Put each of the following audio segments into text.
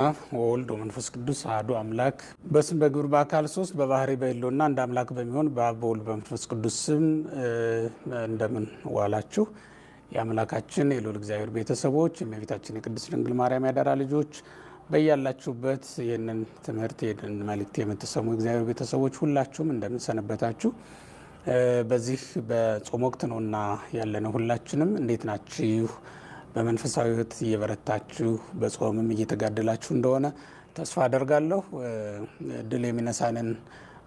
ወልድ ወመንፈስ ቅዱስ አሐዱ አምላክ በስም በግብር በአካል ሶስት በባህሪ በሕልውና አንድ አምላክ በሚሆን በአብ በወልድ በመንፈስ ቅዱስ ስም እንደምን ዋላችሁ። የአምላካችን የልዑል እግዚአብሔር ቤተሰቦች፣ የእመቤታችን የቅድስት ድንግል ማርያም ያደራ ልጆች በያላችሁበት ይህንን ትምህርት ይህንን መልእክት የምትሰሙ እግዚአብሔር ቤተሰቦች ሁላችሁም እንደምን ሰነበታችሁ? በዚህ በጾም ወቅት ነውና ያለነው። ሁላችንም እንዴት ናችሁ? በመንፈሳዊ ሕይወት እየበረታችሁ በጾምም እየተጋደላችሁ እንደሆነ ተስፋ አደርጋለሁ። ድል የሚነሳንን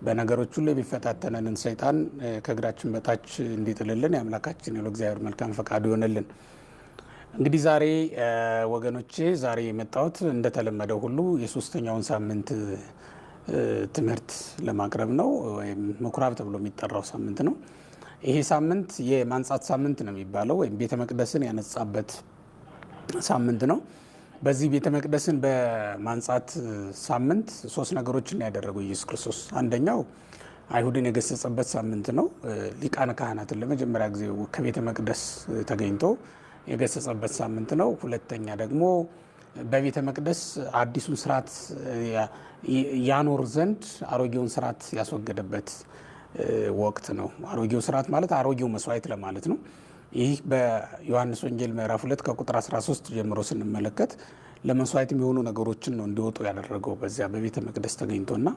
በነገሮች ሁሉ የሚፈታተነንን ሰይጣን ከእግራችን በታች እንዲጥልልን የአምላካችን የልዑል እግዚአብሔር መልካም ፈቃዱ ይሆንልን። እንግዲህ ዛሬ ወገኖቼ የመጣሁት እንደተለመደው ሁሉ የሶስተኛውን ሳምንት ትምህርት ለማቅረብ ነው። ወይም ምኩራብ ተብሎ የሚጠራው ሳምንት ነው። ይሄ ሳምንት የማንጻት ሳምንት ነው የሚባለው፣ ወይም ቤተ መቅደስን ያነጻበት ሳምንት ነው። በዚህ ቤተ መቅደስን በማንጻት ሳምንት ሶስት ነገሮችን ያደረገው ኢየሱስ ክርስቶስ። አንደኛው አይሁድን የገሰጸበት ሳምንት ነው። ሊቃነ ካህናትን ለመጀመሪያ ጊዜ ከቤተ መቅደስ ተገኝቶ የገሰጸበት ሳምንት ነው። ሁለተኛ ደግሞ በቤተ መቅደስ አዲሱን ስርዓት ያኖር ዘንድ አሮጌውን ስርዓት ያስወገደበት ወቅት ነው። አሮጌው ስርዓት ማለት አሮጌው መስዋዕት ለማለት ነው። ይህ በዮሐንስ ወንጌል ምዕራፍ 2 ከቁጥር 13 ጀምሮ ስንመለከት ለመስዋዕት የሚሆኑ ነገሮችን ነው እንዲወጡ ያደረገው በዚያ በቤተ መቅደስ ተገኝቶና፣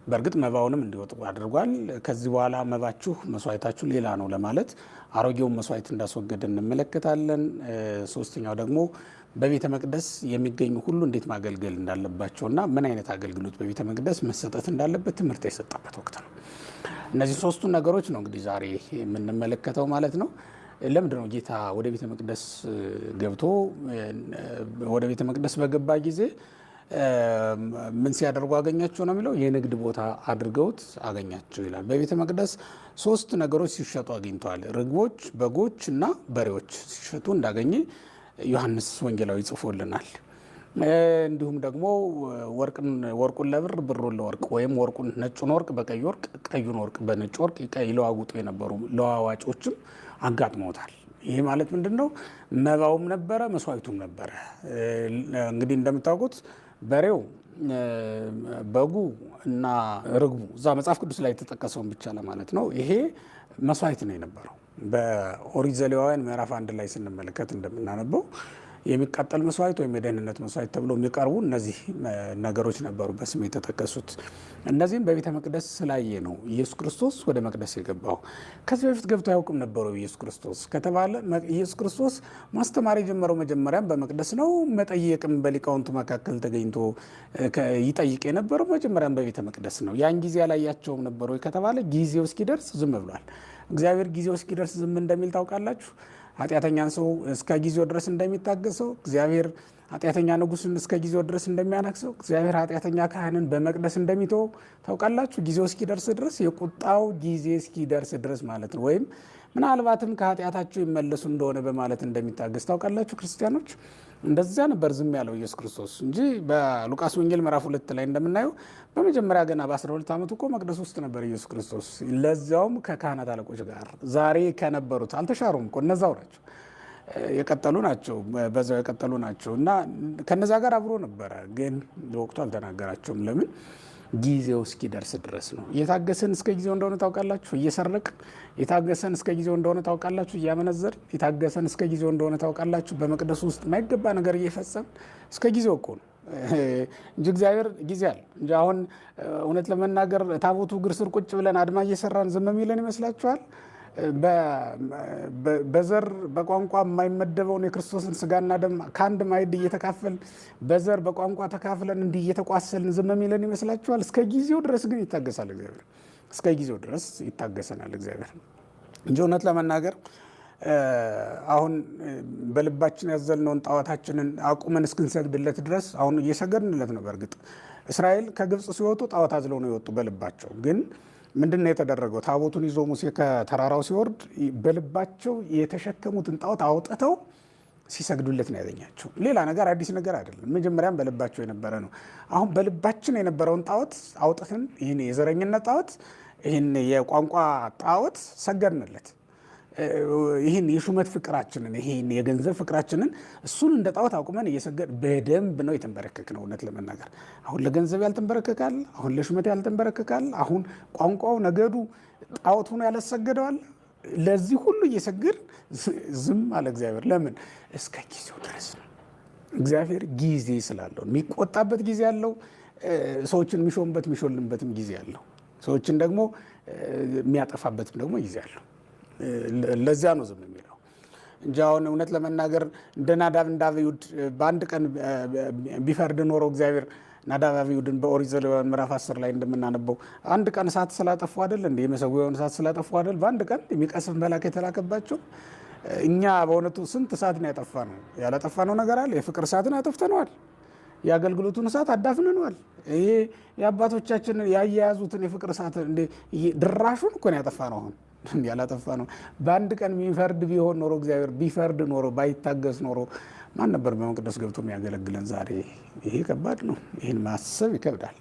በእርግጥ መባውንም እንዲወጡ አድርጓል። ከዚህ በኋላ መባችሁ መስዋዕታችሁ ሌላ ነው ለማለት አሮጌውን መስዋዕት እንዳስወገደ እንመለከታለን። ሶስተኛው ደግሞ በቤተ መቅደስ የሚገኙ ሁሉ እንዴት ማገልገል እንዳለባቸውና ምን አይነት አገልግሎት በቤተ መቅደስ መሰጠት እንዳለበት ትምህርት የሰጠበት ወቅት ነው። እነዚህ ሶስቱን ነገሮች ነው እንግዲህ ዛሬ የምንመለከተው ማለት ነው። ለምንድን ነው ጌታ ወደ ቤተ መቅደስ ገብቶ ወደ ቤተ መቅደስ በገባ ጊዜ ምን ሲያደርጉ አገኛቸው ነው የሚለው? የንግድ ቦታ አድርገውት አገኛቸው ይላል። በቤተ መቅደስ ሶስት ነገሮች ሲሸጡ አግኝተዋል። ርግቦች፣ በጎች እና በሬዎች ሲሸጡ እንዳገኘ ዮሐንስ ወንጌላዊ ጽፎልናል። እንዲሁም ደግሞ ወርቁን ለብር ብሩን ለወርቅ ወይም ወርቁን ነጩን ወርቅ በቀይ ወርቅ ቀዩን ወርቅ በነጭ ወርቅ ይለዋውጡ የነበሩ ለዋዋጮችም አጋጥመውታል። ይሄ ማለት ምንድን ነው? መባውም ነበረ፣ መስዋዕቱም ነበረ። እንግዲህ እንደምታውቁት በሬው፣ በጉ እና ርግቡ እዛ መጽሐፍ ቅዱስ ላይ የተጠቀሰውን ብቻ ለማለት ነው። ይሄ መስዋዕት ነው የነበረው። በኦሪት ዘሌዋውያን ምዕራፍ 1 ላይ ስንመለከት እንደምናነበው የሚቃጠል መስዋዕት ወይም የደህንነት መስዋዕት ተብሎ የሚቀርቡ እነዚህ ነገሮች ነበሩ በስም የተጠቀሱት። እነዚህም በቤተ መቅደስ ስላየ ነው ኢየሱስ ክርስቶስ ወደ መቅደስ የገባው። ከዚህ በፊት ገብቶ አያውቅም ነበሩ ኢየሱስ ክርስቶስ ከተባለ ኢየሱስ ክርስቶስ ማስተማር የጀመረው መጀመሪያም በመቅደስ ነው። መጠየቅም በሊቃውንቱ መካከል ተገኝቶ ይጠይቅ የነበረው መጀመሪያም በቤተ መቅደስ ነው። ያን ጊዜ ያላያቸውም ነበሩ ከተባለ ጊዜው እስኪደርስ ዝም ብሏል። እግዚአብሔር ጊዜው እስኪደርስ ዝም እንደሚል ታውቃላችሁ። ኃጢአተኛን ሰው እስከ ጊዜው ድረስ እንደሚታገሰው እግዚአብሔር ኃጢአተኛ ንጉሥን እስከ ጊዜው ድረስ እንደሚያነግሰው እግዚአብሔር ኃጢአተኛ ካህንን በመቅደስ እንደሚተወው ታውቃላችሁ። ጊዜው እስኪደርስ ድረስ፣ የቁጣው ጊዜ እስኪደርስ ድረስ ማለት ነው። ወይም ምናልባትም ከኃጢአታቸው ይመለሱ እንደሆነ በማለት እንደሚታገስ ታውቃላችሁ። ክርስቲያኖች እንደዚያ ነበር ዝም ያለው ኢየሱስ ክርስቶስ እንጂ በሉቃስ ወንጌል ምዕራፍ 2 ላይ እንደምናየው በመጀመሪያ ገና በ12 ዓመቱ እኮ መቅደስ ውስጥ ነበር ኢየሱስ ክርስቶስ፣ ለዚያውም ከካህናት አለቆች ጋር። ዛሬ ከነበሩት አልተሻሩም እኮ እነዛው ናቸው፣ የቀጠሉ ናቸው፣ በዛው የቀጠሉ ናቸው እና ከነዛ ጋር አብሮ ነበረ። ግን በወቅቱ አልተናገራቸውም። ለምን? ጊዜው እስኪደርስ ድረስ ነው። እየታገሰን እስከ ጊዜው እንደሆነ ታውቃላችሁ። እየሰረቅን የታገሰን እስከ ጊዜው እንደሆነ ታውቃላችሁ። እያመነዘር የታገሰን እስከ ጊዜው እንደሆነ ታውቃላችሁ። በመቅደሱ ውስጥ የማይገባ ነገር እየፈጸም እስከ ጊዜው እኮ ነው እንጂ እግዚአብሔር ጊዜ አለ እንጂ አሁን እውነት ለመናገር ታቦቱ እግር ስር ቁጭ ብለን አድማ እየሰራን ዝም የሚለን ይመስላችኋል? በዘር በቋንቋ የማይመደበውን የክርስቶስን ስጋና ደም ከአንድ ማዕድ እየተካፈልን በዘር በቋንቋ ተካፍለን እንዲህ እየተቋሰልን ዝም የሚለን ይመስላችኋል? እስከ ጊዜው ድረስ ግን ይታገሳል እግዚአብሔር። እስከ ጊዜው ድረስ ይታገሰናል እግዚአብሔር እንጂ እውነት ለመናገር አሁን በልባችን ያዘልነውን ጣዖታችንን አቁመን እስክንሰግድለት ድረስ አሁን እየሰገድንለት ነው። በእርግጥ እስራኤል ከግብፅ ሲወጡ ጣዖት አዝለው ነው የወጡ በልባቸው። ግን ምንድን ነው የተደረገው? ታቦቱን ይዞ ሙሴ ከተራራው ሲወርድ በልባቸው የተሸከሙትን ጣዖት አውጥተው ሲሰግዱለት ነው ያገኛቸው። ሌላ ነገር አዲስ ነገር አይደለም። መጀመሪያም በልባቸው የነበረ ነው። አሁን በልባችን የነበረውን ጣዖት አውጥተን ይህን የዘረኝነት ጣዖት፣ ይህን የቋንቋ ጣዖት ሰገድንለት። ይህን የሹመት ፍቅራችንን ይህን የገንዘብ ፍቅራችንን እሱን እንደ ጣዖት አቁመን እየሰገድ በደንብ ነው የተንበረከክ ነው። እውነት ለመናገር አሁን ለገንዘብ ያልተንበረከካል፣ አሁን ለሹመት ያልተንበረከካል፣ አሁን ቋንቋው ነገዱ ጣዖት ሆኖ ያላሰገደዋል። ለዚህ ሁሉ እየሰገድ ዝም አለ እግዚአብሔር። ለምን? እስከ ጊዜው ድረስ ነው። እግዚአብሔር ጊዜ ስላለው የሚቆጣበት ጊዜ አለው። ሰዎችን የሚሾምበት የሚሾልምበትም ጊዜ አለው። ሰዎችን ደግሞ የሚያጠፋበትም ደግሞ ጊዜ አለው። ለዚያ ነው ዝም የሚለው እንጂ አሁን እውነት ለመናገር እንደ ናዳብ እንደ አብዩድ በአንድ ቀን ቢፈርድ ኖሮ እግዚአብሔር ናዳብ አብዩድን በኦሪት ዘሌዋውያን ምዕራፍ 10 ላይ እንደምናነበው አንድ ቀን እሳት ስላጠፉ አይደል እንደ የመሰዊያውን እሳት ስላጠፉ አይደል በአንድ ቀን የሚቀስፍ መልአክ የተላከባቸው። እኛ በእውነቱ ስንት እሳት ነው ያጠፋ ነው? ያላጠፋ ነው ነገር አለ? የፍቅር እሳትን አጠፍተነዋል። የአገልግሎቱን እሳት አዳፍነነዋል። ይሄ የአባቶቻችን ያያያዙትን የፍቅር እሳት ድራሹን እኮ ነው ያጠፋ ነው። አሁን ያላጠፋ ነው። በአንድ ቀን የሚፈርድ ቢሆን ኖሮ እግዚአብሔር ቢፈርድ ኖሮ ባይታገስ ኖሮ ማን ነበር በመቅደስ ገብቶ የሚያገለግለን ዛሬ? ይሄ ከባድ ነው። ይህን ማሰብ ይከብዳል።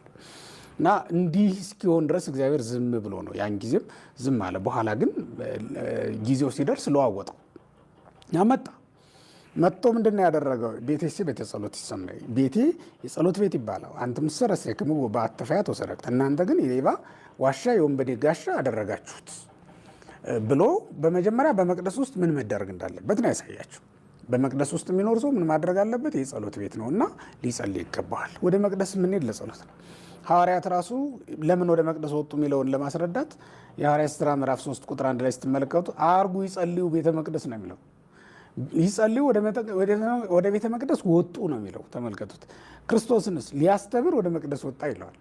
እና እንዲህ እስኪሆን ድረስ እግዚአብሔር ዝም ብሎ ነው። ያን ጊዜም ዝም አለ። በኋላ ግን ጊዜው ሲደርስ ለዋወጠው መጥቶ ምንድን ነው ያደረገው? ቤቴ ቤተ ጸሎት ይሰማይ ቤቴ የጸሎት ቤት ይባላል። አንተም ሰረሰክሙ በአተፋያት ወሰረቅት እናንተ ግን የሌባ ዋሻ የወንበዴ ጋሻ አደረጋችሁት ብሎ በመጀመሪያ በመቅደስ ውስጥ ምን መደረግ እንዳለበት ነው ያሳያቸው። በመቅደስ ውስጥ የሚኖር ሰው ምን ማድረግ አለበት? የጸሎት ቤት ነው እና ሊጸልይ ይገባዋል። ወደ መቅደስ የምንሄድ ለጸሎት ነው። ሐዋርያት ራሱ ለምን ወደ መቅደስ ወጡ የሚለውን ለማስረዳት የሐዋርያት ሥራ ምዕራፍ 3 ቁጥር 1 ላይ ስትመለከቱ አርጉ ይጸልዩ ቤተ መቅደስ ነው የሚለው። ይጸልዩ ወደ ቤተ መቅደስ ወጡ ነው የሚለው። ተመልከቱት። ክርስቶስንስ ሊያስተምር ወደ መቅደስ ወጣ ይለዋል።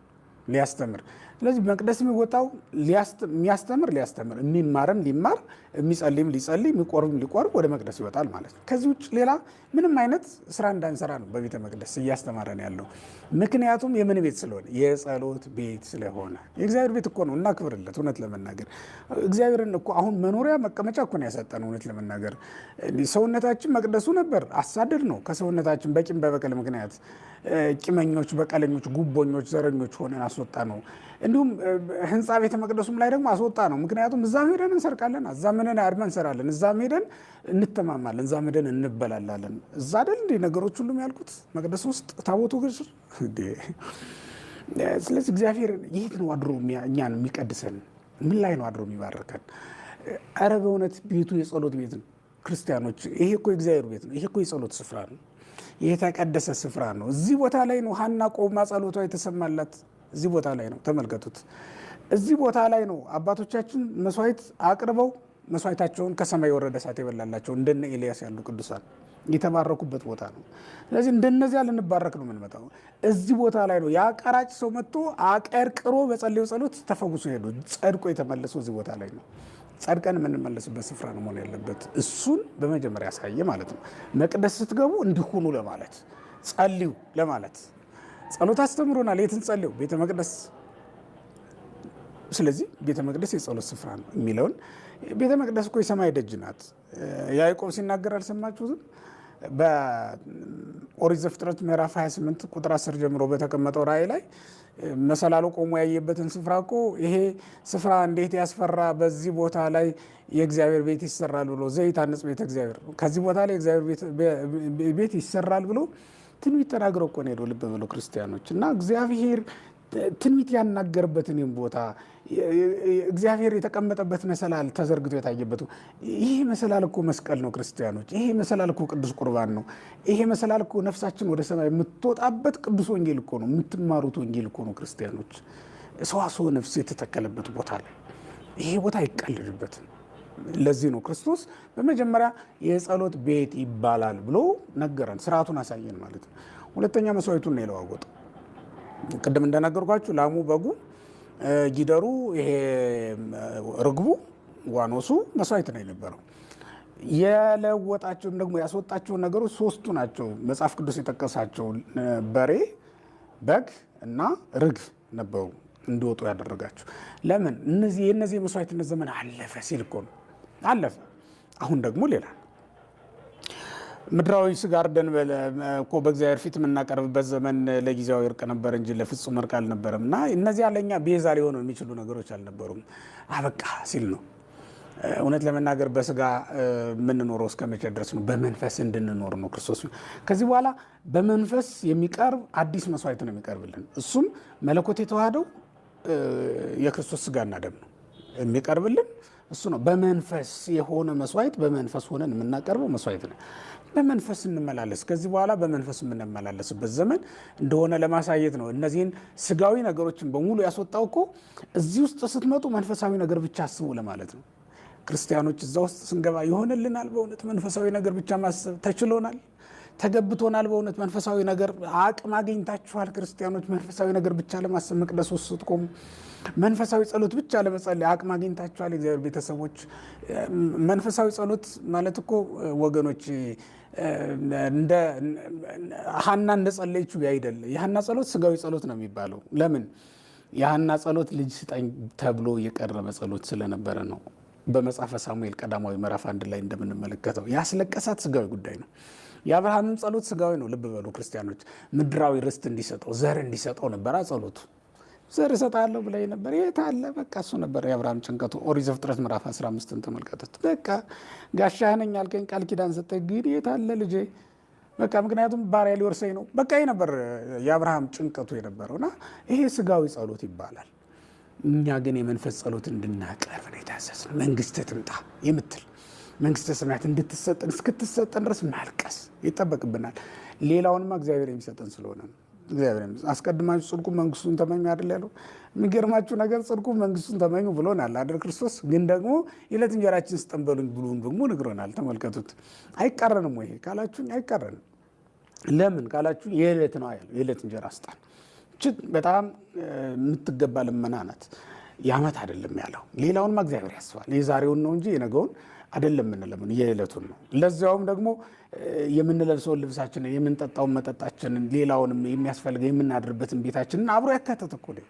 ሊያስተምር። ስለዚህ መቅደስ የሚወጣው የሚያስተምር ሊያስተምር፣ የሚማርም ሊማር፣ የሚጸልይም ሊጸልይ፣ የሚቆርብም ሊቆርብ ወደ መቅደስ ይወጣል ማለት ነው። ከዚህ ውጭ ሌላ ምንም አይነት ስራ እንዳንሰራ ነው በቤተ መቅደስ እያስተማረን ያለው። ምክንያቱም የምን ቤት ስለሆነ? የጸሎት ቤት ስለሆነ። የእግዚአብሔር ቤት እኮ ነው። እናክብርለት። እውነት ለመናገር እግዚአብሔርን እኮ አሁን መኖሪያ መቀመጫ እኮ ነው ያሰጠን። እውነት ለመናገር ሰውነታችን መቅደሱ ነበር። አሳደድ ነው ከሰውነታችን በቂም በበቀል ምክንያት ቂመኞች፣ በቀለኞች፣ ጉቦኞች፣ ዘረኞች ሆነን አስወጣ ነው። እንዲሁም ህንፃ ቤተ መቅደሱም ላይ ደግሞ አስወጣ ነው። ምክንያቱም እዛም ሄደን እንሰርቃለን፣ እዛም ሄደን አድመን እንሰራለን፣ እዛም ሄደን እንተማማለን፣ እዛም ሄደን እንበላላለን። እዛ አይደል እንደ ነገሮች ሁሉም ያልኩት መቅደስ ውስጥ ታቦቱ ግር። ስለዚህ እግዚአብሔር የት ነው አድሮ እኛን የሚቀድሰን? ምን ላይ ነው አድሮ የሚባርከን? ኧረ በእውነት ቤቱ የጸሎት ቤት ነው። ክርስቲያኖች፣ ይሄ እኮ የእግዚአብሔር ቤት ነው። ይሄ እኮ የጸሎት ስፍራ ነው። የተቀደሰ ስፍራ ነው። እዚህ ቦታ ላይ ነው ሐና ቆማ ጸሎቷ የተሰማላት። እዚህ ቦታ ላይ ነው። ተመልከቱት። እዚህ ቦታ ላይ ነው አባቶቻችን መስዋዕት አቅርበው መስዋዕታቸውን ከሰማይ የወረደ እሳት የበላላቸው እንደነ ኤልያስ ያሉ ቅዱሳን የተባረኩበት ቦታ ነው። ስለዚህ እንደነዚያ ልንባረክ ነው የምንመጣው። እዚህ ቦታ ላይ ነው የአቀራጭ ሰው መጥቶ አቀርቅሮ በጸለየው ጸሎት ተፈውሶ ሄዱ። ጸድቆ የተመለሰው እዚህ ቦታ ላይ ነው። ጸድቀን የምንመለስበት ስፍራ ነው መሆን ያለበት። እሱን በመጀመሪያ ያሳየ ማለት ነው። መቅደስ ስትገቡ እንዲሁኑ ለማለት ጸልዩ ለማለት ጸሎት አስተምሮናል። የትን ጸልዩ? ቤተ መቅደስ። ስለዚህ ቤተ መቅደስ የጸሎት ስፍራ ነው የሚለውን ቤተ መቅደስ እኮ የሰማይ ደጅ ናት። ያዕቆብ ሲናገር አልሰማችሁትም? በኦሪት ዘፍጥረት ምዕራፍ 28 ቁጥር 10 ጀምሮ በተቀመጠው ራእይ ላይ መሰላሉ ቆሞ ያየበትን ስፍራ እኮ ይሄ ስፍራ እንዴት ያስፈራ፣ በዚህ ቦታ ላይ የእግዚአብሔር ቤት ይሰራል ብሎ ዘይታነጽ ቤተ እግዚአብሔር፣ ከዚህ ቦታ ላይ የእግዚአብሔር ቤት ይሰራል ብሎ ትንቢት ተናግረው እኮ ነው ሄዶ። ልብ ብሎ ክርስቲያኖች እና እግዚአብሔር ትንቢት ያናገርበትን ቦታ እግዚአብሔር የተቀመጠበት መሰላል ተዘርግቶ የታየበት ይሄ መሰላል እኮ መስቀል ነው ክርስቲያኖች። ይሄ መሰላል እኮ ቅዱስ ቁርባን ነው። ይሄ መሰላል እኮ ነፍሳችን ወደ ሰማይ የምትወጣበት ቅዱስ ወንጌል እኮ ነው። የምትማሩት ወንጌል እኮ ነው ክርስቲያኖች። ሰዋስወ ነፍስ የተተከለበት ቦታ ላይ ይሄ ቦታ አይቀልድበትም። ለዚህ ነው ክርስቶስ በመጀመሪያ የጸሎት ቤት ይባላል ብሎ ነገረን፣ ስርዓቱን አሳየን ማለት ነው። ሁለተኛ መስዋዕቱን ነው የለዋወጠው። ቅድም እንደነገርኳችሁ ላሙ፣ በጉ፣ ጊደሩ፣ ይሄ ርግቡ፣ ዋኖሱ መስዋዕት ነው የነበረው። የለወጣቸውን ደግሞ ያስወጣቸውን ነገሮች ሶስቱ ናቸው መጽሐፍ ቅዱስ የጠቀሳቸው፣ በሬ፣ በግ እና ርግብ ነበሩ እንዲወጡ ያደረጋቸው። ለምን? የእነዚህ የመስዋዕትነት ዘመን አለፈ ሲል እኮ ነው። አለፈ። አሁን ደግሞ ሌላ ምድራዊ ስጋ አርደን እኮ በእግዚአብሔር ፊት የምናቀርብበት ዘመን ለጊዜያዊ እርቅ ነበር እንጂ ለፍጹም እርቅ አልነበረም። እና እነዚያ ለእኛ ቤዛ ሊሆኑ የሚችሉ ነገሮች አልነበሩም። አበቃ ሲል ነው። እውነት ለመናገር በስጋ የምንኖረው እስከ መቼ ድረስ ነው? በመንፈስ እንድንኖር ነው ክርስቶስ። ከዚህ በኋላ በመንፈስ የሚቀርብ አዲስ መስዋዕት ነው የሚቀርብልን። እሱም መለኮት የተዋህደው የክርስቶስ ስጋና ደም ነው የሚቀርብልን። እሱ ነው በመንፈስ የሆነ መስዋዕት፣ በመንፈስ ሆነን የምናቀርበው መስዋዕት ነው። በመንፈስ እንመላለስ። ከዚህ በኋላ በመንፈስ የምንመላለስበት ዘመን እንደሆነ ለማሳየት ነው። እነዚህን ስጋዊ ነገሮችን በሙሉ ያስወጣው እኮ እዚህ ውስጥ ስትመጡ መንፈሳዊ ነገር ብቻ አስቡ ለማለት ነው። ክርስቲያኖች እዛ ውስጥ ስንገባ ይሆንልናል? በእውነት መንፈሳዊ ነገር ብቻ ማሰብ ተችሎናል? ተገብቶናል? በእውነት መንፈሳዊ ነገር አቅም አግኝታችኋል? ክርስቲያኖች መንፈሳዊ ነገር ብቻ ለማሰብ መቅደስ ውስጥ ስትቆሙ፣ መንፈሳዊ ጸሎት ብቻ ለመጸለይ አቅም አግኝታችኋል? እግዚአብሔር ቤተሰቦች፣ መንፈሳዊ ጸሎት ማለት እኮ ወገኖች እንደ ሐና እንደጸለየችው አይደለ። የሐና ጸሎት ስጋዊ ጸሎት ነው የሚባለው። ለምን? የሐና ጸሎት ልጅ ስጠኝ ተብሎ የቀረበ ጸሎት ስለነበረ ነው። በመጽሐፈ ሳሙኤል ቀዳማዊ ምዕራፍ 1 ላይ እንደምንመለከተው ያስለቀሳት ስጋዊ ጉዳይ ነው። የአብርሃምም ጸሎት ስጋዊ ነው። ልብ በሉ ክርስቲያኖች፣ ምድራዊ ርስት እንዲሰጠው ዘር እንዲሰጠው ነበር ጸሎቱ። ዘር እሰጣለሁ ብለህ ነበር፣ የት አለ? በቃ እሱ ነበር የአብርሃም ጭንቀቱ። ኦሪት ዘፍጥረት ምዕራፍ 15ን ተመልከቱት። በቃ ጋሻህ ነኝ አልከኝ፣ ቃል ኪዳን ሰጠኝ፣ ግን የት አለ ልጄ? በቃ ምክንያቱም ባሪያ ሊወርሰኝ ነው። በቃ ይህ ነበር የአብርሃም ጭንቀቱ የነበረውና ይሄ ስጋዊ ጸሎት ይባላል። እኛ ግን የመንፈስ ጸሎት እንድናቀርብ ነው የታዘዝነው። መንግስት ትምጣ የምትል መንግስተ ሰማያት እንድትሰጠን እስክትሰጠን ድረስ ማልቀስ ይጠበቅብናል። ሌላውንማ እግዚአብሔር የሚሰጠን ስለሆነ ነው። እግዚአብሔር አስቀድማችሁ ጽድቁ መንግስቱን ተመኙ አይደል ያለው? የሚገርማችሁ ነገር ጽድቁ መንግስቱን ተመኙ ብሎናል አይደል ክርስቶስ? ግን ደግሞ የዕለት እንጀራችን ስጠን በሉኝ ብሎን ደግሞ ነግሮናል። ተመልከቱት። አይቃረንም ወይ ካላችሁኝ አይቃረንም። ለምን ካላችሁ የዕለት ነው ያለው። የዕለት እንጀራ ስጠን። በጣም የምትገባ ልመና ናት። የዓመት አይደለም ያለው። ሌላውንማ እግዚአብሔር ያስባል። የዛሬውን ነው እንጂ የነገውን አይደለም የምንለምን፣ የዕለቱን ነው። ለዚያውም ደግሞ የምንለብሰውን ልብሳችንን፣ የምንጠጣውን መጠጣችንን፣ ሌላውንም የሚያስፈልገው የምናድርበትን ቤታችንን አብሮ ያካተተ እኮ ነው።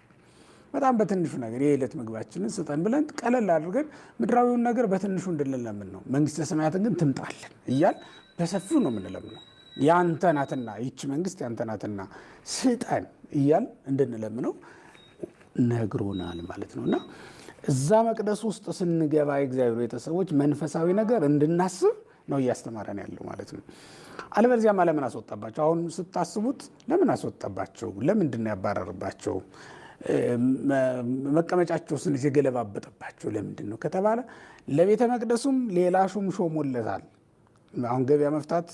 በጣም በትንሹ ነገር የዕለት ምግባችንን ስጠን ብለን ቀለል አድርገን ምድራዊውን ነገር በትንሹ እንድንለምን ነው። መንግስተ ሰማያትን ግን ትምጣልን እያል በሰፊው ነው የምንለምነው። ያንተ ናትና ይቺ መንግስት ያንተ ናትና ስጠን እያል እንድንለምነው ነግሮናል ማለት ነው። እና እዛ መቅደስ ውስጥ ስንገባ የእግዚአብሔር ቤተሰቦች መንፈሳዊ ነገር እንድናስብ ነው እያስተማረን ያለው ማለት ነው። አለበለዚያማ ለምን አስወጣባቸው? አሁን ስታስቡት ለምን አስወጣባቸው? ለምንድን ነው ያባረርባቸው? መቀመጫቸው ስንት የገለባበጠባቸው ለምንድን ነው ከተባለ ለቤተ መቅደሱም ሌላ ሹም ሾሞለታል። አሁን ገበያ መፍታት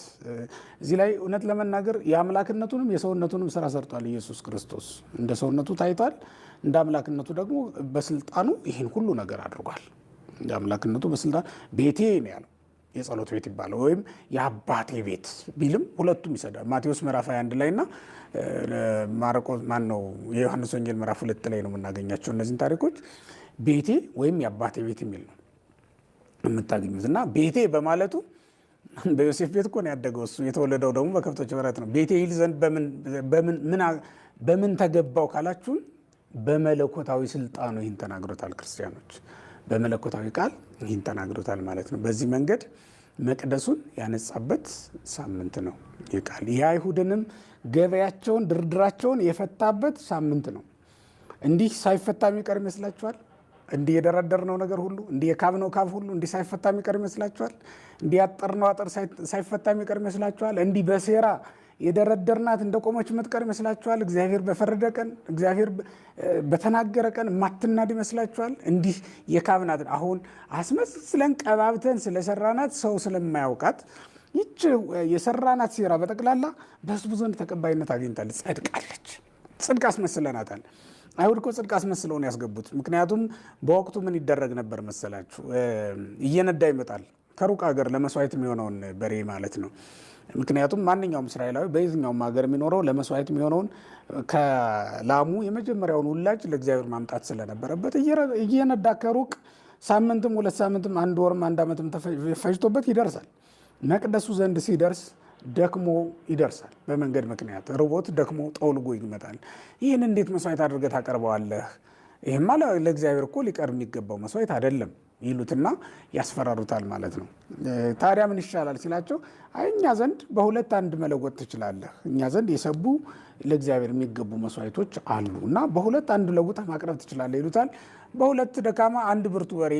እዚህ ላይ እውነት ለመናገር የአምላክነቱንም የሰውነቱንም ስራ ሰርቷል ኢየሱስ ክርስቶስ። እንደ ሰውነቱ ታይቷል፣ እንደ አምላክነቱ ደግሞ በስልጣኑ ይህን ሁሉ ነገር አድርጓል። እንደ አምላክነቱ በስልጣን ቤቴ ነው ያለው፣ የጸሎት ቤት ይባላል ወይም የአባቴ ቤት ቢልም ሁለቱም ይሰዳል። ማቴዎስ ምዕራፍ 21 ላይ እና ማርቆስ የዮሐንስ ወንጌል ምዕራፍ 2 ላይ ነው የምናገኛቸው እነዚህን ታሪኮች። ቤቴ ወይም የአባቴ ቤት የሚል ነው የምታገኙት። እና ቤቴ በማለቱ በዮሴፍ ቤት እኮ ነው ያደገው እሱ። የተወለደው ደግሞ በከብቶች በረት ነው። ቤቴ ይል ዘንድ በምን ተገባው ካላችሁን በመለኮታዊ ስልጣኑ ይህን ተናግሮታል። ክርስቲያኖች በመለኮታዊ ቃል ይህን ተናግሮታል ማለት ነው። በዚህ መንገድ መቅደሱን ያነጻበት ሳምንት ነው ይህ ቃል። የአይሁድንም ገበያቸውን፣ ድርድራቸውን የፈታበት ሳምንት ነው። እንዲህ ሳይፈታ የሚቀር ይመስላችኋል? እንዲህ የደረደርነው ነገር ሁሉ፣ እንዲህ የካብነው ካብ ሁሉ እንዲህ ሳይፈታ የሚቀር ይመስላችኋል? እንዲህ ያጠርነው አጥር ሳይፈታ የሚቀር ይመስላችኋል? እንዲህ በሴራ የደረደርናት እንደቆመች የምትቀር ይመስላችኋል? እግዚአብሔር በፈረደ ቀን፣ እግዚአብሔር በተናገረ ቀን የማትናድ ይመስላችኋል? እንዲህ የካብናት አሁን አስመስለን ቀባብተን ስለሰራናት ሰው ስለማያውቃት ይች የሰራናት ሴራ በጠቅላላ በሕዝቡ ዘንድ ተቀባይነት አግኝታለች፣ ጸድቃለች። ጽድቅ አስመስለናታል። አይሁድ እኮ ጽድቅ አስመስለው ነው ያስገቡት። ምክንያቱም በወቅቱ ምን ይደረግ ነበር መሰላችሁ? እየነዳ ይመጣል ከሩቅ ሀገር ለመስዋዕት የሚሆነውን በሬ ማለት ነው። ምክንያቱም ማንኛውም እስራኤላዊ በየትኛውም ሀገር የሚኖረው ለመስዋዕት የሚሆነውን ከላሙ የመጀመሪያውን ውላጅ ለእግዚአብሔር ማምጣት ስለነበረበት እየነዳ ከሩቅ ሳምንትም 2 ሳምንትም 1 ወርም 1 ዓመትም ፈጅቶበት ይደርሳል። መቅደሱ ዘንድ ሲደርስ ደክሞ ይደርሳል። በመንገድ ምክንያት ርቦት ደክሞ ጠውልጎ ይመጣል። ይህን እንዴት መስዋዕት አድርገህ ታቀርበዋለህ ይሄማ ለእግዚአብሔር እኮ ሊቀርብ የሚገባው መስዋዕት አይደለም ይሉትና ያስፈራሩታል ማለት ነው። ታዲያ ምን ይሻላል ሲላቸው እኛ ዘንድ በሁለት አንድ መለወጥ ትችላለህ፣ እኛ ዘንድ የሰቡ ለእግዚአብሔር የሚገቡ መስዋዕቶች አሉ እና በሁለት አንድ ለውጠህ ማቅረብ ትችላለህ ይሉታል። በሁለት ደካማ አንድ ብርቱ በሬ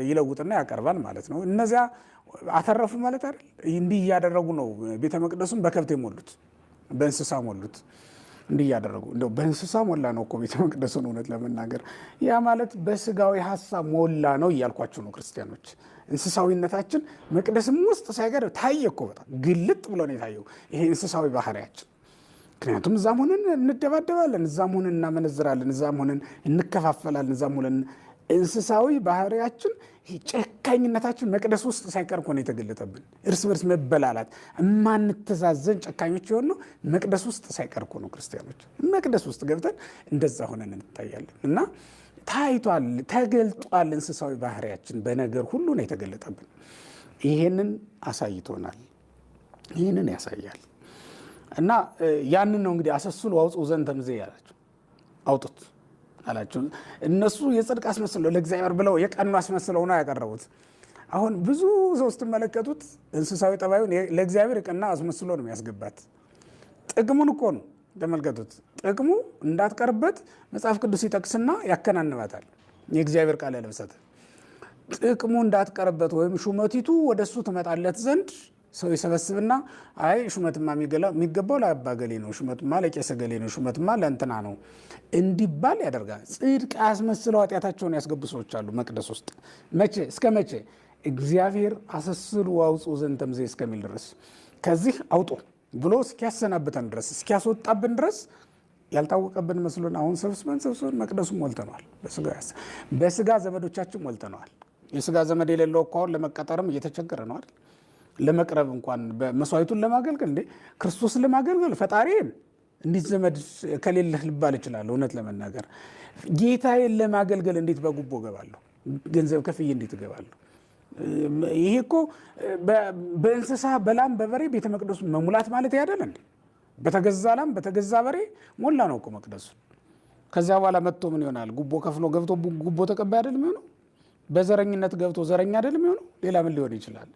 ይለውጥና ያቀርባል ማለት ነው። እነዚያ አተረፉ ማለት አይደል? እንዲህ እያደረጉ ነው ቤተ መቅደሱን በከብት የሞሉት፣ በእንስሳ ሞሉት። እንዲህ እያደረጉ እንደው በእንስሳ ሞላ ነው እኮ ቤተ መቅደሱን እውነት ለመናገር ያ ማለት በስጋዊ ሀሳብ ሞላ ነው እያልኳቸው ነው ክርስቲያኖች። እንስሳዊነታችን መቅደስም ውስጥ ሳይቀር ታየ እኮ በጣም ግልጥ ብሎ ነው የታየው ይሄ እንስሳዊ ባህሪያችን። ምክንያቱም እዛም ሆነን እንደባደባለን፣ እዛም ሆነን እናመነዝራለን፣ እዛም ሆነን እንከፋፈላለን፣ እዛም ሆነን እንስሳዊ ባህሪያችን ጨካኝነታችን መቅደስ ውስጥ ሳይቀር እኮ ነው የተገለጠብን። እርስ በርስ መበላላት፣ እማንተዛዘን ጨካኞች የሆነው መቅደስ ውስጥ ሳይቀር እኮ ነው ክርስቲያኖች። መቅደስ ውስጥ ገብተን እንደዛ ሆነን እንታያለን እና ታይቷል፣ ተገልጧል። እንስሳዊ ባህሪያችን በነገር ሁሉ ነው የተገለጠብን። ይሄንን አሳይቶናል፣ ይህንን ያሳያል። እና ያንን ነው እንግዲህ አሰስሉ አውጡ ዘንድ ተምዜ ያላቸው አውጡት አላቸው። እነሱ የጽድቅ አስመስለው ለእግዚአብሔር ብለው የቀኑ አስመስለው ነው ያቀረቡት። አሁን ብዙ ሰው ስትመለከቱት እንስሳዊ ጠባዩን ለእግዚአብሔር የቀና አስመስሎ ነው የሚያስገባት። ጥቅሙን እኮ ነው ተመልከቱት። ጥቅሙ እንዳትቀርበት መጽሐፍ ቅዱስ ይጠቅስና ያከናንባታል። የእግዚአብሔር ቃል ያለብሳት ጥቅሙ እንዳትቀርበት ወይም ሹመቲቱ ወደሱ ትመጣለት ዘንድ ሰው ይሰበስብና አይ ሹመትማ የሚገባው ለአባገሌ ነው፣ ሹመትማ ለቄሰ ገሌ ነው፣ ሹመትማ ለእንትና ነው እንዲባል ያደርጋል። ጽድቅ አስመስለው ኃጢአታቸውን ያስገቡ ሰዎች አሉ መቅደስ ውስጥ። መቼ እስከ መቼ? እግዚአብሔር አሰስሉ አውጡ ዘንድ ተምዜ እስከሚል ድረስ ከዚህ አውጡ ብሎ እስኪያሰናብተን ድረስ እስኪያስወጣብን ድረስ ያልታወቀብን መስሎን አሁን ሰብስበን መቅደሱን ሞልተነዋል። በስጋ ዘመዶቻችን ሞልተነዋል። የስጋ ዘመድ የሌለው እኮ አሁን ለመቀጠርም እየተቸገረ ነው አይደል? ለመቅረብ እንኳን መስዋዕቱን ለማገልገል እንዴ ክርስቶስን ለማገልገል ፈጣሪን እንዴት ዘመድ ከሌለህ ልባል እችላለሁ። እውነት ለመናገር ጌታዬን ለማገልገል እንዴት በጉቦ እገባለሁ? ገንዘብ ከፍዬ እንዴት እገባለሁ? ይሄ እኮ በእንስሳ በላም በበሬ ቤተ መቅደሱ መሙላት ማለት ያደለ እንዴ? በተገዛ ላም በተገዛ በሬ ሞላ ነው እኮ መቅደሱ። ከዚያ በኋላ መጥቶ ምን ይሆናል? ጉቦ ከፍሎ ገብቶ ጉቦ ተቀባይ አይደለም የሚሆነው? በዘረኝነት ገብቶ ዘረኛ አይደለም የሚሆነው? ሌላ ምን ሊሆን ይችላል?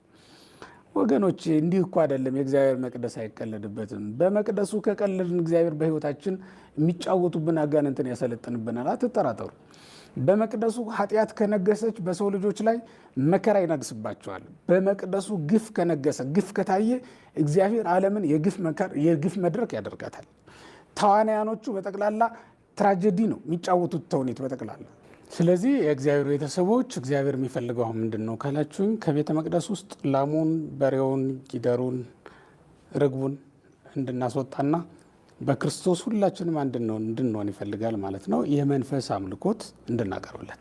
ወገኖች እንዲህ እኮ አይደለም። የእግዚአብሔር መቅደስ አይቀለድበትም። በመቅደሱ ከቀለድን እግዚአብሔር በሕይወታችን የሚጫወቱብን አጋንንትን ያሰለጥንብናል። አትጠራጠሩ። በመቅደሱ ኃጢአት ከነገሰች በሰው ልጆች ላይ መከራ ይነግስባቸዋል። በመቅደሱ ግፍ ከነገሰ ግፍ ከታየ እግዚአብሔር ዓለምን የግፍ መድረክ ያደርጋታል። ተዋናያኖቹ በጠቅላላ ትራጀዲ ነው የሚጫወቱት ተውኔት በጠቅላላ። ስለዚህ የእግዚአብሔር ቤተሰቦች እግዚአብሔር የሚፈልገው አሁን ምንድን ነው ካላችሁኝ፣ ከቤተ መቅደስ ውስጥ ላሙን፣ በሬውን፣ ጊደሩን፣ ርግቡን እንድናስወጣና በክርስቶስ ሁላችንም እንድንሆን ይፈልጋል ማለት ነው። የመንፈስ አምልኮት እንድናቀርብለት።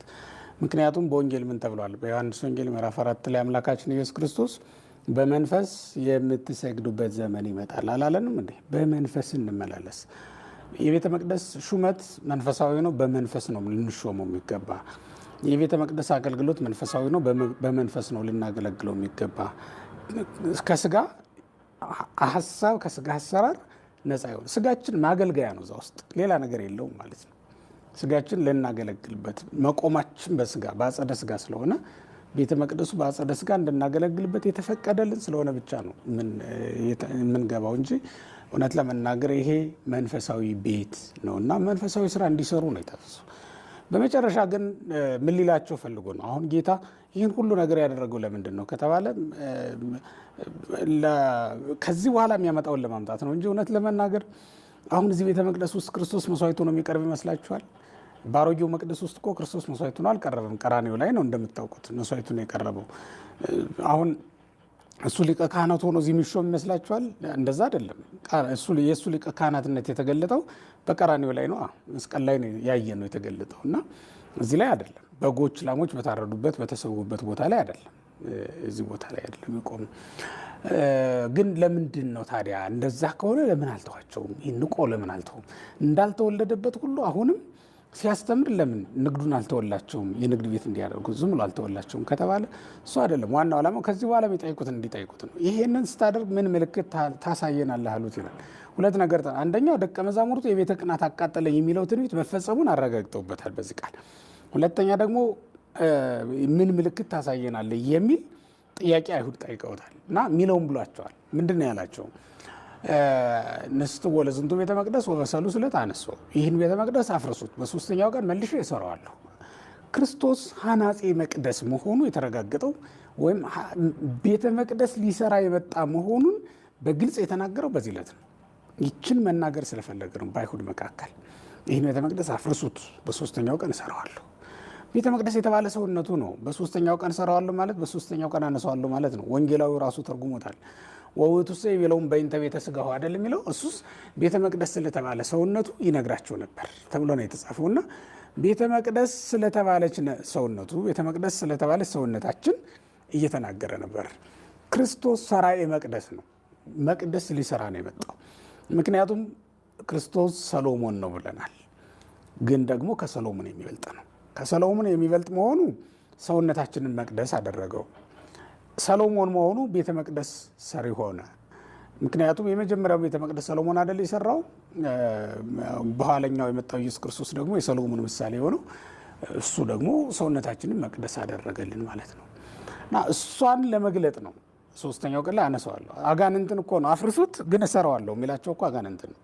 ምክንያቱም በወንጌል ምን ተብሏል? በዮሐንስ ወንጌል ምዕራፍ 4 ላይ አምላካችን ኢየሱስ ክርስቶስ በመንፈስ የምትሰግዱበት ዘመን ይመጣል አላለንም እንዴ? በመንፈስ እንመላለስ። የቤተ መቅደስ ሹመት መንፈሳዊ ነው። በመንፈስ ነው ልንሾመው የሚገባ። የቤተ መቅደስ አገልግሎት መንፈሳዊ ነው። በመንፈስ ነው ልናገለግለው የሚገባ። ከስጋ ሀሳብ ከስጋ አሰራር ነፃ ይሆን። ስጋችን ማገልገያ ነው፣ እዛ ውስጥ ሌላ ነገር የለውም ማለት ነው። ስጋችን ልናገለግልበት መቆማችን በስጋ በአጸደ ስጋ ስለሆነ ቤተ መቅደሱ በአጸደ ስጋ እንድናገለግልበት የተፈቀደልን ስለሆነ ብቻ ነው የምንገባው እንጂ እውነት ለመናገር ይሄ መንፈሳዊ ቤት ነው እና መንፈሳዊ ስራ እንዲሰሩ ነው የታዘዙ። በመጨረሻ ግን ምን ሊላቸው ፈልጎ ነው? አሁን ጌታ ይህን ሁሉ ነገር ያደረገው ለምንድን ነው ከተባለ ከዚህ በኋላ የሚያመጣውን ለማምጣት ነው እንጂ እውነት ለመናገር አሁን እዚህ ቤተ መቅደስ ውስጥ ክርስቶስ መስዋዕቱ ነው የሚቀርብ ይመስላችኋል? በአሮጌው መቅደስ ውስጥ እኮ ክርስቶስ መስዋዕቱ ነው አልቀረበም። ቀራኔው ላይ ነው እንደምታውቁት መስዋዕቱ ነው የቀረበው። አሁን እሱ ሊቀ ካህናት ሆኖ እዚህ የሚሾም ይመስላችኋል? እንደዛ አይደለም። የእሱ ሊቀ ካህናትነት የተገለጠው በቀራኔው ላይ ነው፣ መስቀል ላይ ያየ ነው የተገለጠው እና እዚህ ላይ አይደለም። በጎች ላሞች በታረዱበት በተሰዉበት ቦታ ላይ አይደለም፣ እዚህ ቦታ ላይ አይደለም የቆሙ። ግን ለምንድን ነው ታዲያ እንደዛ ከሆነ ለምን አልተዋቸውም? ንቆ ለምን አልተውም? እንዳልተወለደበት ሁሉ አሁንም ሲያስተምር ለምን ንግዱን አልተወላቸውም? የንግድ ቤት እንዲያደርጉ ዝም ብሎ አልተወላቸውም ከተባለ እሱ አይደለም ዋናው ዓላማው። ከዚህ በኋላ የሚጠይቁትን እንዲጠይቁት ነው። ይሄንን ስታደርግ ምን ምልክት ታሳየናለህ አሉት ይላል። ሁለት ነገር፣ አንደኛው ደቀ መዛሙርቱ የቤተ ቅናት አቃጠለኝ የሚለው ትንቢት መፈጸሙን አረጋግጠውበታል በዚህ ቃል። ሁለተኛ ደግሞ ምን ምልክት ታሳየናለህ የሚል ጥያቄ አይሁድ ጠይቀውታል እና ሚለውም ብሏቸዋል። ምንድን ነው ያላቸው? ንስትዎ ለዝንቱ ቤተ መቅደስ ወበሰሉስ ዕለት አነሥኦ፣ ይህን ቤተ መቅደስ አፍርሱት፣ በሶስተኛው ቀን መልሼ እሰራዋለሁ። ክርስቶስ ሐናፄ መቅደስ መሆኑ የተረጋገጠው ወይም ቤተ መቅደስ ሊሰራ የመጣ መሆኑን በግልጽ የተናገረው በዚህ ዕለት ነው። ይችን መናገር ስለፈለገ ነው። በአይሁድ መካከል ይህን ቤተ መቅደስ አፍርሱት፣ በሶስተኛው ቀን እሰራዋለሁ። ቤተ መቅደስ የተባለ ሰውነቱ ነው። በሶስተኛው ቀን እሰራዋለሁ ማለት በሶስተኛው ቀን አነሳዋለሁ ማለት ነው። ወንጌላዊ ራሱ ተርጉሞታል። ወውእቱሰ ይቤለውም በእንተ ቤተ ሥጋሁ አይደል የሚለው፣ እሱስ ቤተ መቅደስ ስለተባለ ሰውነቱ ይነግራቸው ነበር ተብሎ ነው የተጻፈው። እና ቤተ መቅደስ ስለተባለች ሰውነቱ፣ ቤተ መቅደስ ስለተባለች ሰውነታችን እየተናገረ ነበር። ክርስቶስ ሰራኤ መቅደስ ነው። መቅደስ ሊሰራ ነው የመጣው። ምክንያቱም ክርስቶስ ሰሎሞን ነው ብለናል። ግን ደግሞ ከሰሎሞን የሚበልጥ ነው። ከሰሎሞን የሚበልጥ መሆኑ ሰውነታችንን መቅደስ አደረገው። ሰሎሞን መሆኑ ቤተ መቅደስ ሰሪ ሆነ። ምክንያቱም የመጀመሪያው ቤተ መቅደስ ሰሎሞን አይደል የሰራው። በኋለኛው የመጣው ኢየሱስ ክርስቶስ ደግሞ የሰሎሞን ምሳሌ የሆነው እሱ ደግሞ ሰውነታችንን መቅደስ አደረገልን ማለት ነው። እና እሷን ለመግለጥ ነው ሶስተኛው ቀን ላይ አነሳዋለሁ። አጋንንትን እኮ ነው አፍርሱት ግን እሰራዋለሁ የሚላቸው እኮ አጋንንትን ነው።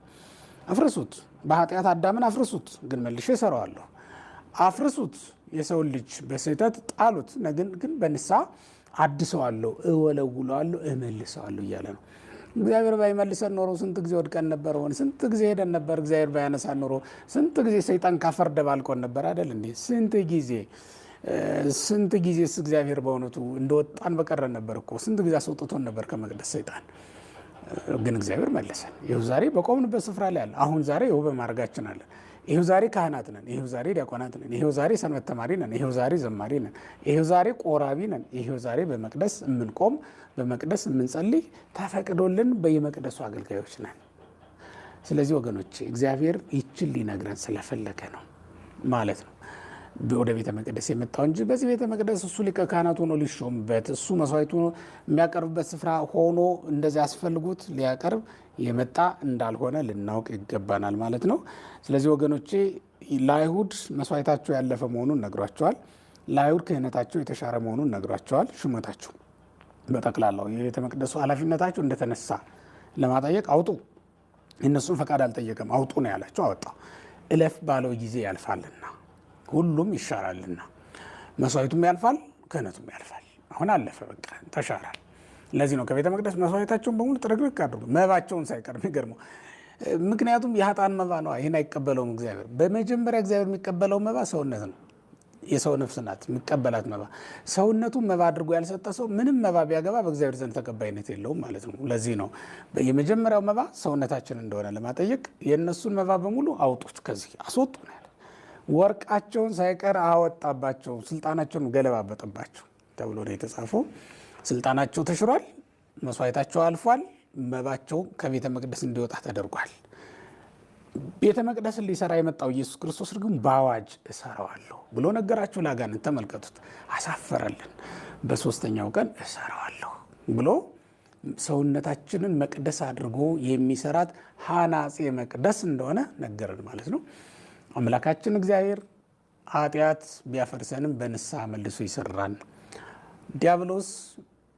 አፍርሱት፣ በኃጢአት አዳምን አፍርሱት ግን መልሼ እሰራዋለሁ። አፍርሱት፣ የሰው ልጅ በስህተት ጣሉት ግን በንስሐ አድሰዋለሁ፣ እወለውለዋለሁ፣ እመልሰዋለሁ እያለ ነው። እግዚአብሔር ባይመልሰን ኖሮ ስንት ጊዜ ወድቀን ነበር፣ ሆነ ስንት ጊዜ ሄደን ነበር። እግዚአብሔር ባያነሳን ኖሮ ስንት ጊዜ ሰይጣን ካፈር ደባልቆን ነበር አይደል እንዴ? ስንት ጊዜስ እግዚአብሔር በእውነቱ እንደወጣን በቀረን ነበር እኮ። ስንት ጊዜ አስወጥቶን ነበር ከመቅደስ ሰይጣን። ግን እግዚአብሔር መለሰን። ይኸው ዛሬ በቆምንበት ስፍራ ላይ አለ። አሁን ዛሬ ይኸው በማድረጋችን አለ። ይኸው ዛሬ ካህናት ነን። ይኸው ዛሬ ዲያቆናት ነን። ይኸው ዛሬ ሰንበት ተማሪ ነን። ይኸው ዛሬ ዘማሪ ነን። ይኸው ዛሬ ቆራቢ ነን። ይኸው ዛሬ በመቅደስ የምንቆም በመቅደስ የምንጸልይ ተፈቅዶልን በየመቅደሱ አገልጋዮች ነን። ስለዚህ ወገኖች እግዚአብሔር ይችን ሊነግረን ስለፈለገ ነው ማለት ነው ወደ ቤተ መቅደስ የመጣው እንጂ በዚህ ቤተ መቅደስ እሱ ሊቀ ካህናት ሆኖ ሊሾምበት፣ እሱ መስዋዕቱ የሚያቀርብበት ስፍራ ሆኖ እንደዚህ አስፈልጉት ሊያቀርብ የመጣ እንዳልሆነ ልናውቅ ይገባናል ማለት ነው። ስለዚህ ወገኖቼ ለአይሁድ መስዋዕታቸው ያለፈ መሆኑን ነግሯቸዋል። ለአይሁድ ክህነታቸው የተሻረ መሆኑን ነግሯቸዋል። ሹመታቸው በጠቅላላው የቤተ መቅደሱ ኃላፊነታቸው እንደተነሳ ለማጠየቅ አውጡ፣ የእነሱን ፈቃድ አልጠየቀም። አውጡ ነው ያላቸው፣ አወጣ። እለፍ ባለው ጊዜ ያልፋልና ሁሉም ይሻራልና፣ መስዋዕቱም ያልፋል፣ ክህነቱም ያልፋል። አሁን አለፈ፣ በቃ ተሻራል። ለዚህ ነው ከቤተ መቅደስ መስዋዕታቸውን በሙሉ ጥርግርግ አድርጎ መባቸውን ሳይቀር የሚገርመው። ምክንያቱም የኃጥአን መባ ነው፣ ይህን አይቀበለውም እግዚአብሔር። በመጀመሪያ እግዚአብሔር የሚቀበለው መባ ሰውነት ነው። የሰው ነፍስ ናት የሚቀበላት መባ። ሰውነቱን መባ አድርጎ ያልሰጠ ሰው ምንም መባ ቢያገባ በእግዚአብሔር ዘንድ ተቀባይነት የለውም ማለት ነው። ለዚህ ነው የመጀመሪያው መባ ሰውነታችን እንደሆነ ለማጠየቅ የእነሱን መባ በሙሉ አውጡት፣ ከዚህ አስወጡ ነው ያለ። ወርቃቸውን ሳይቀር አወጣባቸው፣ ስልጣናቸውን ገለባበጠባቸው ተብሎ ነው የተጻፈው። ስልጣናቸው ተሽሯል፣ መስዋዕታቸው አልፏል፣ መባቸው ከቤተ መቅደስ እንዲወጣ ተደርጓል። ቤተ መቅደስን ሊሰራ የመጣው ኢየሱስ ክርስቶስ ግን በአዋጅ እሰራዋለሁ ብሎ ነገራቸው ለአጋንንት። ተመልከቱት፣ አሳፈረልን። በሶስተኛው ቀን እሰራዋለሁ ብሎ ሰውነታችንን መቅደስ አድርጎ የሚሰራት ሐናፄ መቅደስ እንደሆነ ነገረን ማለት ነው። አምላካችን እግዚአብሔር ኃጢአት ቢያፈርሰንም በንስሐ መልሶ ይሰራን። ዲያብሎስ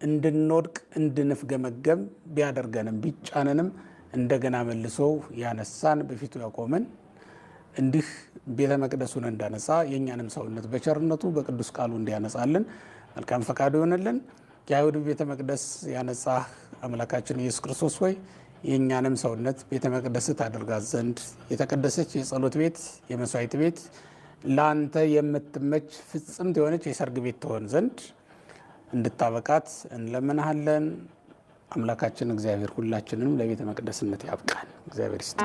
እንድንወድቅ እንድንፍገመገም ቢያደርገንም ቢጫነንም እንደገና መልሶ ያነሳን በፊቱ ያቆመን እንዲህ ቤተ መቅደሱን እንዳነጻ የእኛንም ሰውነት በቸርነቱ በቅዱስ ቃሉ እንዲያነጻልን መልካም ፈቃዱ ይሆንልን። የአይሁድ ቤተ መቅደስ ያነጻ አምላካችን ኢየሱስ ክርስቶስ ሆይ የእኛንም ሰውነት ቤተ መቅደስ ታደርጋት ዘንድ የተቀደሰች የጸሎት ቤት የመስዋዕት ቤት ለአንተ የምትመች ፍጽምት የሆነች የሰርግ ቤት ትሆን ዘንድ እንድታበቃት እንለምንሃለን። አምላካችን እግዚአብሔር ሁላችንንም ለቤተ መቅደስነት ያብቃን። እግዚአብሔር ይስጥ።